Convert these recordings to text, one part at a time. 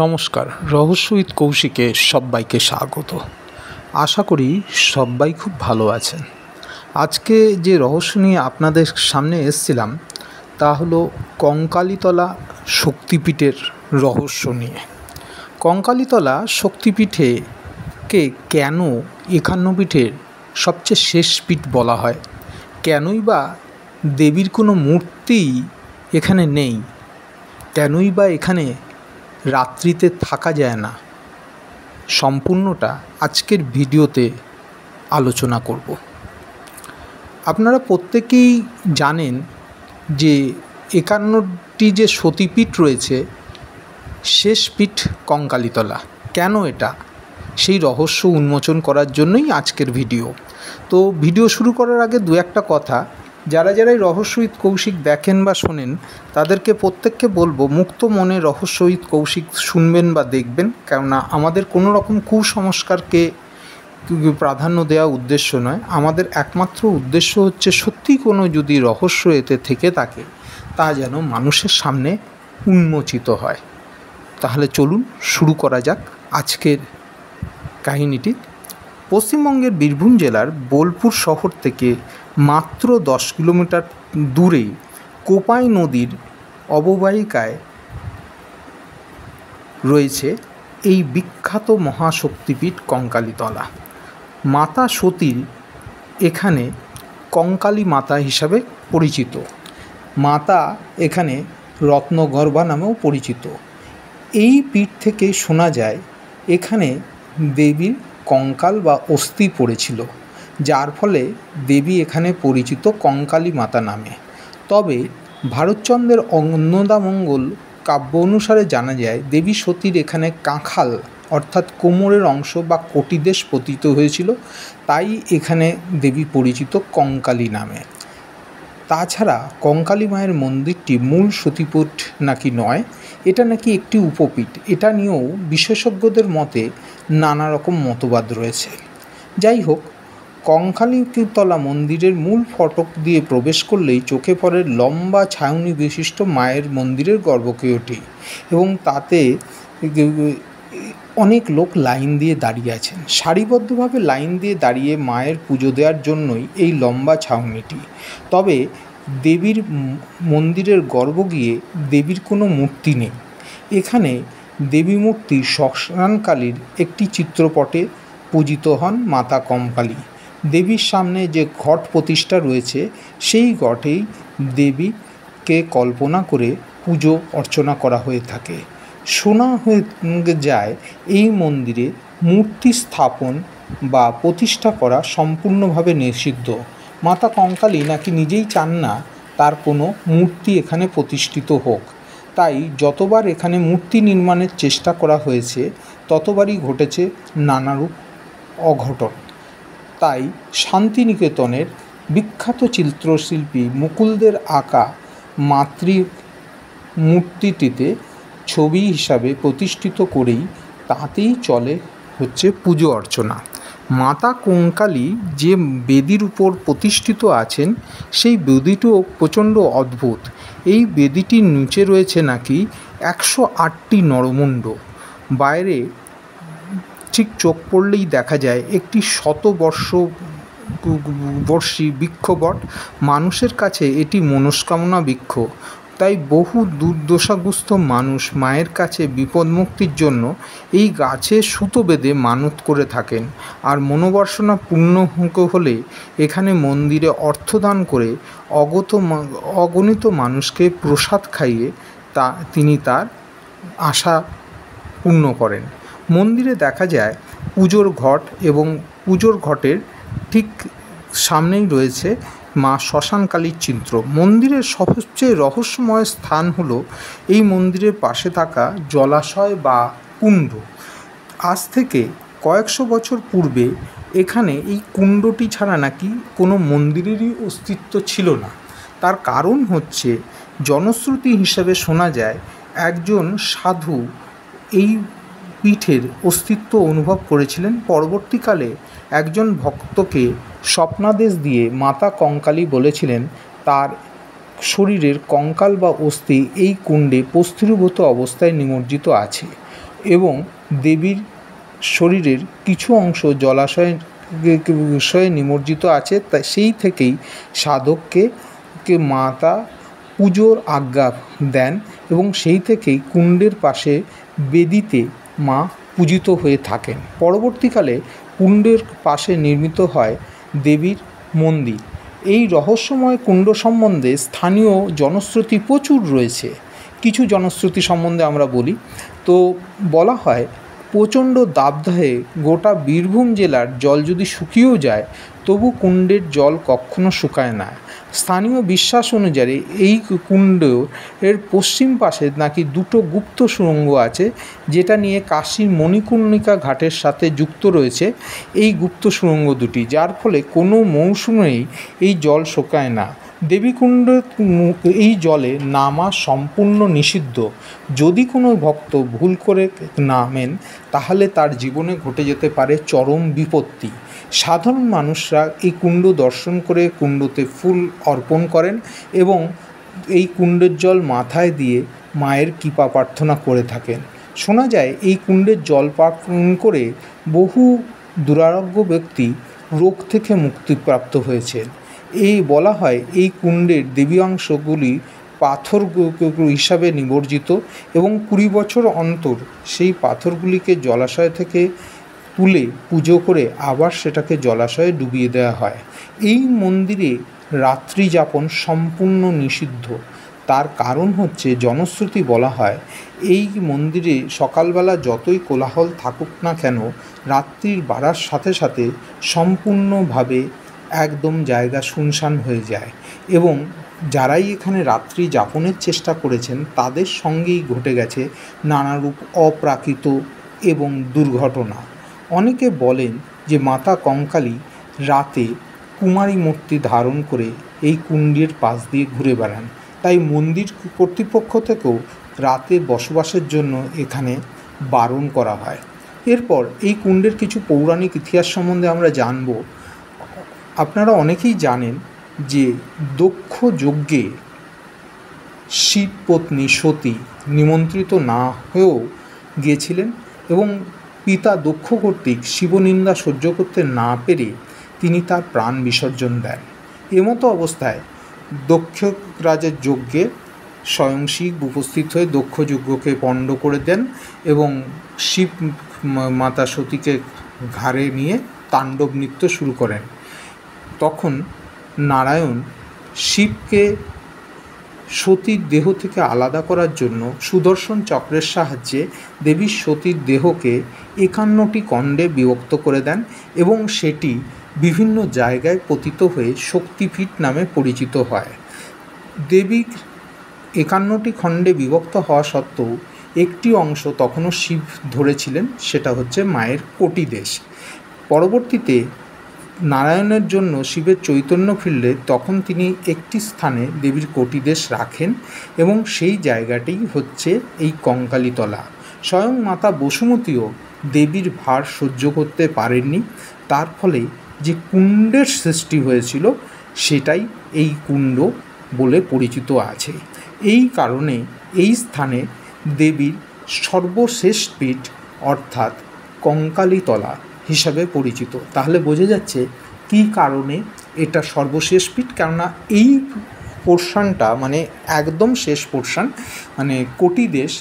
নমস্কার, রহস্য উইথ কৌশিকে সব্বাইকে স্বাগত। আশা করি সবাই খুব ভালো আছেন। আজকে যে রহস্য নিয়ে আপনাদের সামনে এসেছিলাম তা হলো কঙ্কালীতলা শক্তিপীঠের রহস্য নিয়ে। কঙ্কালীতলা শক্তিপীঠকে কেন 51 পীঠের সবচেয়ে শেষ পীঠ বলা হয়? কেনই বা দেবীর কোনো মূর্তি এখানে নেই? কেনই বা এখানে রাত্রিতে থাকা যায় না? সম্পূর্ণটা আজকের ভিডিওতে আলোচনা করব। আপনারা প্রত্যেকেই জানেন যে 51টি যে সতীপীঠ রয়েছে, শেষ পীঠ কঙ্কালীতলা। কেন এটা? সেই রহস্য উন্মোচন করার জন্যই আজকের ভিডিও। তো ভিডিও শুরু করার আগে দু একটা কথা, যারা এই রহস্য উইথ কৌশিক দেখেন বা শোনেন তাদেরকে প্রত্যেককে বলবো, মুক্ত মনে রহস্য উইথ কৌশিক শুনবেন বা দেখবেন। কেননা আমাদের কোনো রকম কুসংস্কারকে প্রাধান্য দেওয়া উদ্দেশ্য নয়। আমাদের একমাত্র উদ্দেশ্য হচ্ছে সত্যি কোনো যদি রহস্য এতে থেকে থাকে তা যেন মানুষের সামনে উন্মোচিত হয়। তাহলে চলুন শুরু করা যাক আজকের কাহিনীটি। পশ্চিমবঙ্গের বীরভূম জেলার বোলপুর শহর থেকে মাত্র 10 কিলোমিটার দূরে কোপাই নদীর অববাহিকায় রয়েছে এই বিখ্যাত মহাশক্তিপীঠ কঙ্কালীতলা। মাতা সতী এখানে কঙ্কালী মাতা হিসাবে পরিচিত। মাতা এখানে রত্নগর্ভা নামেও পরিচিত। এই পীঠ থেকে শোনা যায় এখানে দেবীর কঙ্কাল বা অস্থি পড়েছিল, যার ফলে দেবী এখানে পরিচিত কঙ্কালী মাতা নামে। তবে ভারতচন্দ্রের অন্নদামঙ্গল কাব্য অনুসারে জানা যায় দেবী সতীর এখানে কাঁখাল অর্থাৎ কোমরের অংশ বা কটিদেশ পতিত হয়েছিল, তাই এখানে দেবী পরিচিত কঙ্কালী নামে। তাছাড়া কঙ্কালী মায়ের মন্দিরটি মূল সতীপীঠ নাকি নয়, এটা নাকি একটি উপপীঠ। এটা নিয়েও বিশেষজ্ঞদের মতে নানা রকম মতবাদ রয়েছে। যাই হোক, কঙ্কালীতলা মন্দিরের মূল ফটক দিয়ে প্রবেশ করলেই চোখে পড়ে লম্বা ছাউনি বিশিষ্ট মায়ের মন্দিরের গর্ভগৃহটি, এবং তাতে অনেক লোক লাইন দিয়ে দাঁড়িয়ে আছেন। সারিবদ্ধভাবে লাইন দিয়ে দাঁড়িয়ে মায়ের পুজো দেওয়ার জন্যই এই লম্বা ছাউনিটি। তবে দেবীর মন্দিরের গর্ভগৃহে দেবীর কোনো মূর্তি নেই। এখানে দেবী মূর্তি শ্মশানকালীর একটি চিত্রপটে পূজিত হন মাতা কঙ্কালী। দেবীর সামনে যে ঘট প্রতিষ্ঠা রয়েছে সেই ঘটেই দেবীকে কল্পনা করে পুজো অর্চনা করা হয়ে থাকে। শোনা হয়ে যায় এই মন্দিরে মূর্তি স্থাপন বা প্রতিষ্ঠা করা সম্পূর্ণভাবে নিষিদ্ধ। মাতা কঙ্কালী নাকি নিজেই চান না তার কোনো মূর্তি এখানে প্রতিষ্ঠিত হোক, তাই যতবার এখানে মূর্তি নির্মাণের চেষ্টা করা হয়েছে ততবারই ঘটেছে নানারূপ অঘটন। তাই শান্তিনিকেতনের বিখ্যাত চিত্রশিল্পী মুকুলদের আঁকা মাতৃ মূর্তিটিতে ছবি হিসাবে প্রতিষ্ঠিত করেই তাতেই চলে হচ্ছে পুজো অর্চনা। মাতা কঙ্কালী যে বেদির উপর প্রতিষ্ঠিত আছেন সেই বেদিটিও প্রচণ্ড অদ্ভুত। এই বেদিটির নিচে রয়েছে নাকি 108টি নরমুণ্ড। বাইরে ঠিক চোখ পড়লেই দেখা যায় একটি শতবর্ষী বৃক্ষবট। মানুষের কাছে এটি মনস্কামনা বৃক্ষ, তাই বহু দুর্দশাগ্রস্ত মানুষ মায়ের কাছে বিপদমুক্তির জন্য এই গাছে সুতো বেঁধে মানত করে থাকেন। আর মনোবাসনা পূর্ণ হলে এখানে মন্দিরে অর্থদান করে অগণিত মানুষকে প্রসাদ খাইয়ে তিনি তার আশা পূর্ণ করেন। মন্দিরে দেখা যায় পুজোর ঘট, এবং পুজোর ঘটের ঠিক সামনেই রয়েছে মা শ্মশানকালীর চিত্র। মন্দিরের সবচেয়ে রহস্যময় স্থান হলো এই মন্দিরের পাশে থাকা জলাশয় বা কুণ্ড। আজ থেকে কয়েকশো বছর পূর্বে এখানে এই কুণ্ডটি ছাড়া নাকি কোনো মন্দিরেরই অস্তিত্ব ছিল না। তার কারণ হচ্ছে জনশ্রুতি হিসেবে শোনা যায় একজন সাধু এই পীঠের অস্তিত্ব অনুভব করেছিলেন। পরবর্তীকালে একজন ভক্তকে স্বপ্নাদেশ দিয়ে মাতা কঙ্কালী বলেছিলেন তার শরীরের কঙ্কাল বা অস্থি এই কুণ্ডে প্রস্তিরূভূত অবস্থায় নিমজ্জিত আছে এবং দেবীর শরীরের কিছু অংশ জলাশয়ে নিমজ্জিত আছে। তাই সেই থেকেই সাধককে মাতা পুজোর আজ্ঞা দেন এবং সেই থেকেই কুণ্ডের পাশে বেদিতে মা পূজিত হয়ে থাকেন। পরবর্তীকালে কুণ্ডের পাশে নির্মিত হয় দেবীর মন্দির। এই রহস্যময় কুণ্ড সম্বন্ধে স্থানীয় জনশ্রুতি প্রচুর রয়েছে। কিছু জনশ্রুতি সম্বন্ধে আমরা বলি তো বলা হয়, প্রচণ্ড দাবদাহে গোটা বীরভূম জেলার জল যদি শুকিয়েও যায় তবু কুণ্ডের জল কখনো শুকায় না। স্থানীয় বিশ্বাস অনুযায়ী এই কুণ্ডের পশ্চিম পাশে নাকি দুটো গুপ্ত সুড়ঙ্গ আছে, যেটা নিয়ে কাশীর মণিকর্ণিকা ঘাটের সাথে যুক্ত রয়েছে এই গুপ্ত সুড়ঙ্গ দুটি, যার ফলে কোনো মৌসুমেই এই জল শুকায় না। দেবীকুণ্ডে এই জলে নামা সম্পূর্ণ নিষিদ্ধ। যদি কোনো ভক্ত ভুল করে নামেন তাহলে তার জীবনে ঘটে যেতে পারে চরম বিপত্তি। সাধারণ মানুষরা এই কুণ্ড দর্শন করে কুণ্ডতে ফুল অর্পণ করেন এবং এই কুণ্ডের জল মাথায় দিয়ে মায়ের কৃপা প্রার্থনা করে থাকেন। শোনা যায় এই কুণ্ডের জল পান করে বহু দুরারোগ্য ব্যক্তি রোগ থেকে মুক্তিপ্রাপ্ত হয়েছেন। এই বলা হয় এই কুণ্ডের দেবীয়াংশগুলি পাথর হিসাবে নিমজ্জিত এবং 20 বছর অন্তর সেই পাথরগুলিকে জলাশয় থেকে তুলে পুজো করে আবার সেটাকে জলাশয়ে ডুবিয়ে দেওয়া হয়। এই মন্দিরে রাত্রি যাপন সম্পূর্ণ নিষিদ্ধ। তার কারণ হচ্ছে, জনশ্রুতি বলা হয় এই মন্দিরে সকালবেলা যতই কোলাহল থাকুক না কেন, রাত্রির বাড়ার সাথে সাথে সম্পূর্ণভাবে একদম জায়গা শুনশান হয়ে যায় এবং যারাই এখানে রাত্রি যাপনের চেষ্টা করেছেন তাদের সঙ্গেই ঘটে গেছে নানারূপ অপ্রাকৃত এবং দুর্ঘটনা। অনেকে বলেন যে মাতা কঙ্কালী রাতে কুমারী মূর্তি ধারণ করে এই কুণ্ডের পাশ দিয়ে ঘুরে বেড়ান। তাই মন্দির কর্তৃপক্ষ থেকেও রাতে বসবাসের জন্য এখানে বারণ করা হয়। এরপর এই কুণ্ডের কিছু পৌরাণিক ইতিহাস সম্বন্ধে আমরা জানব। আপনারা অনেকেই জানেন যে দক্ষ যজ্ঞে শিবপত্নী সতী নিমন্ত্রিত না হয়েও গিয়েছিলেন এবং পিতা দক্ষ কর্তৃক শিবনিন্দা সহ্য করতে না পেরে তিনি তার প্রাণ বিসর্জন দেন। এমতো অবস্থায় দক্ষ রাজের যজ্ঞে স্বয়ং শিব উপস্থিত হয়ে দক্ষ যজ্ঞকে পণ্ড করে দেন এবং শিব মাতা সতীকে ঘাড়ে নিয়ে তাণ্ডব নৃত্য শুরু করেন। তখন নারায়ণ শিবকে সতীর দেহ থেকে আলাদা করার জন্য সুদর্শন চক্রের সাহায্যে দেবী সতীর দেহকে 51টি খণ্ডে বিভক্ত করে দেন এবং সেটি বিভিন্ন জায়গায় পতিত হয়ে শক্তিপীঠ নামে পরিচিত হয়। দেবীর 51টি খণ্ডে বিভক্ত হওয়া সত্ত্বেও একটি অংশ তখনও শিব ধরেছিলেন, সেটা হচ্ছে মায়ের কোটিদেশ। পরবর্তীতে নারায়ণের জন্য শিবের চৈতন্য ফিরলে তখন তিনি একটি স্থানে দেবীর কোটিদেশ রাখেন এবং সেই জায়গাটি হচ্ছে এই কঙ্কালীতলা। স্বয়ং মাতা বসুমতীও দেবীর ভার সহ্য করতে পারেননি, তার ফলে যে কুণ্ডের সৃষ্টি হয়েছিল সেটাই এই কুণ্ড বলে পরিচিত আছে। এই কারণে এই স্থানে দেবীর সর্বশেষ পীঠ অর্থাৎ কঙ্কালীতলা হিসাবে পরিচিত। তাহলে বোঝা যাচ্ছে কী কারণে এটা সর্বশেষ পীঠ, কেননা এই পোর্শনটা মানে একদম শেষ পোর্শন, মানে কোটিদেশ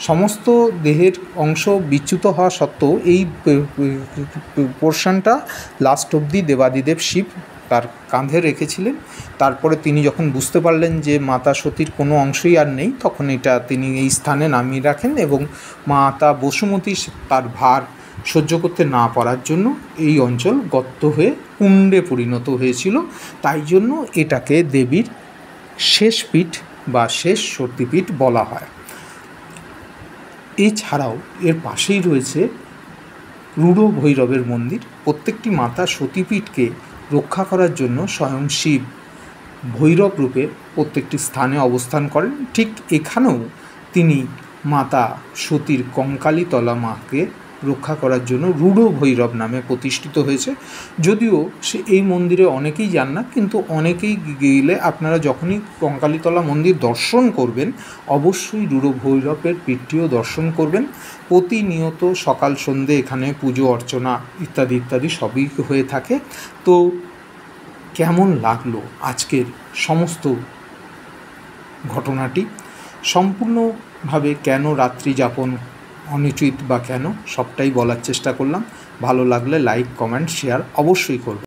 সমস্ত দেহের অংশ বিচ্যুত হওয়া সত্ত্বেও এই পোর্শনটা লাস্ট অবধি দেবাদিদেব শিব তার কাঁধে রেখেছিলেন। তারপরে তিনি যখন বুঝতে পারলেন যে মাতা সতীর কোনো অংশই আর নেই, তখন এটা তিনি এই স্থানে নামিয়ে রাখেন এবং মাতা বসুমতী তার ভার সহ্য করতে না পারার জন্য এই অঞ্চল গর্ত হয়ে কুণ্ডে পরিণত হয়েছিল। তাই জন্য এটাকে দেবীর শেষ পীঠ বা শেষ শক্তিপীঠ বলা হয়। এছাড়াও এর পাশেই রয়েছে রূঢ় ভৈরবের মন্দির। প্রত্যেকটি মাতা সতীপীঠকে রক্ষা করার জন্য স্বয়ং শিব ভৈরব রূপে প্রত্যেকটি স্থানে অবস্থান করেন। ঠিক এখানেও তিনি মাতা সতীর কঙ্কালীতলা মাকে রক্ষা করার জন্য রূঢ় ভৈরব নামে প্রতিষ্ঠিত হয়েছে। যদিও এই মন্দিরে অনেকেই যান না, কিন্তু অনেকেই গেলে আপনারা যখনই কঙ্কালীতলা মন্দির দর্শন করবেন অবশ্যই রূঢ় ভৈরবের পীঠটিও দর্শন করবেন। প্রতিনিয়ত সকাল সন্ধে এখানে পুজো অর্চনা ইত্যাদি ইত্যাদি সবই হয়ে থাকে। তো কেমন লাগলো আজকের সমস্ত ঘটনাটি, সম্পূর্ণভাবে কেন রাত্রি যাপন অনুচিত বা কেন, সবটাই বলার চেষ্টা করলাম। ভালো লাগলে লাইক, কমেন্ট, শেয়ার অবশ্যই করবেন।